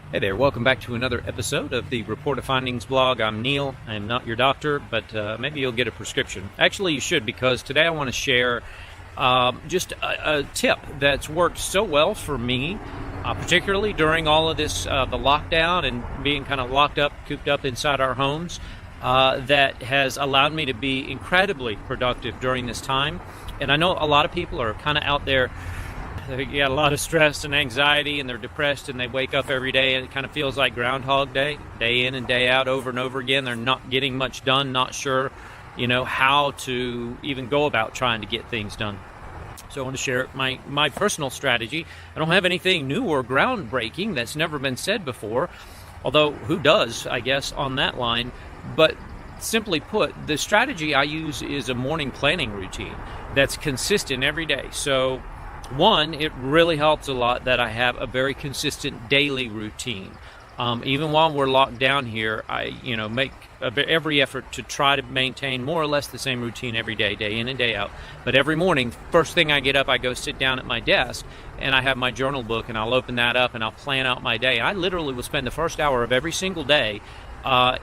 Hey there, welcome back to another episode of the Report of Findings blog. I'm Neil. I'm not your doctor, but maybe you'll get a prescription. Actually, you should, because today I want to share just a tip that's worked so well for me, particularly during all of this, the lockdown and being kind of locked up, cooped up inside our homes, that has allowed me to be incredibly productive during this time. And I know a lot of people are kind of out there. They got a lot of stress and anxiety, and they're depressed, and they wake up every day, and it kind of feels like Groundhog Day, day in and day out, over and over again. They're not getting much done, not sure, how to even go about trying to get things done. So I want to share my personal strategy. I don't have anything new or groundbreaking that's never been said before, although who does, I guess, on that line. But simply put, the strategy I use is a morning planning routine that's consistent every day. So one, it really helps a lot that I have a very consistent daily routine. Even while we're locked down here, I make every effort to try to maintain more or less the same routine every day, day in and day out. But every morning, first thing I get up, I go sit down at my desk, and I have my journal book, and I'll open that up, and I'll plan out my day. I literally will spend the first hour of every single day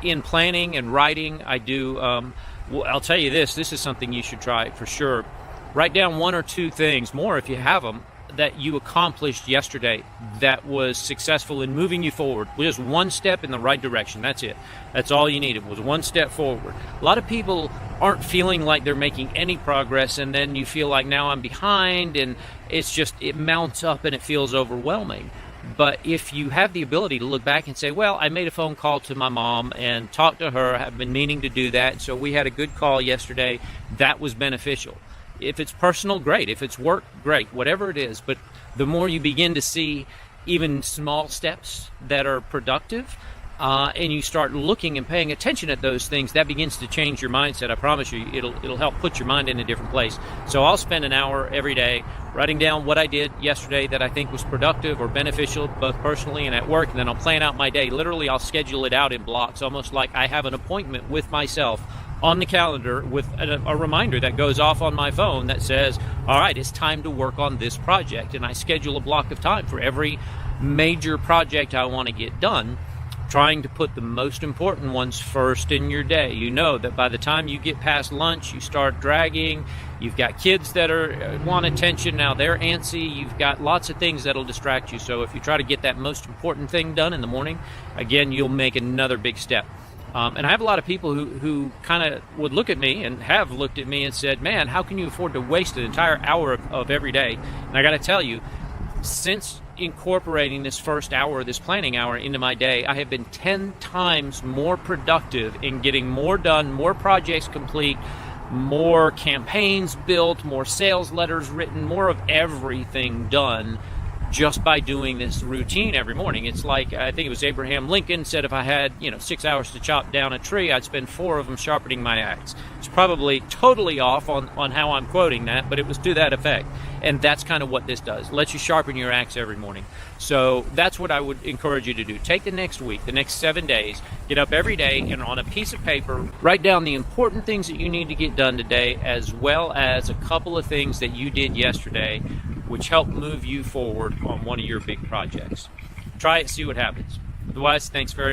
in planning and writing. I do, I'll tell you this is something you should try for sure. Write down one or two things, more if you have them, that you accomplished yesterday that was successful in moving you forward. Just one step in the right direction. That's it. That's all you needed, was one step forward. A lot of people aren't feeling like they're making any progress, and then you feel like, now I'm behind, and it mounts up and it feels overwhelming. But if you have the ability to look back and say, well, I made a phone call to my mom and talked to her. I've been meaning to do that, so we had a good call yesterday. That was beneficial. If it's personal, great. If it's work, great. Whatever it is. But the more you begin to see even small steps that are productive, and you start looking and paying attention at those things, that begins to change your mindset. I promise you, it'll help put your mind in a different place. So I'll spend an hour every day writing down what I did yesterday that I think was productive or beneficial, both personally and at work, and then I'll plan out my day. Literally, I'll schedule it out in blocks, almost like I have an appointment with myself on the calendar with a reminder that goes off on my phone that says, all right, it's time to work on this project. And I schedule a block of time for every major project I want to get done, trying to put the most important ones first in your day. You know that by the time you get past lunch, you start dragging. You've got kids that want attention. Now they're antsy. You've got lots of things that'll distract you. So if you try to get that most important thing done in the morning, again, you'll make another big step. And I have a lot of people who kind of would look at me and have looked at me and said, man, how can you afford to waste an entire hour of every day? And I got to tell you, since incorporating this first hour, this planning hour into my day, I have been 10 times more productive in getting more done, more projects complete, more campaigns built, more sales letters written, more of everything done, just by doing this routine every morning. It's like, I think it was Abraham Lincoln said, if I had 6 hours to chop down a tree, I'd spend 4 of them sharpening my axe. It's probably totally off on how I'm quoting that, but it was to that effect. And that's kind of what this does. It lets you sharpen your axe every morning. So that's what I would encourage you to do. Take the next week, the next 7 days, get up every day, and on a piece of paper, write down the important things that you need to get done today, as well as a couple of things that you did yesterday which help move you forward on one of your big projects. Try it, see what happens. Otherwise, thanks very much.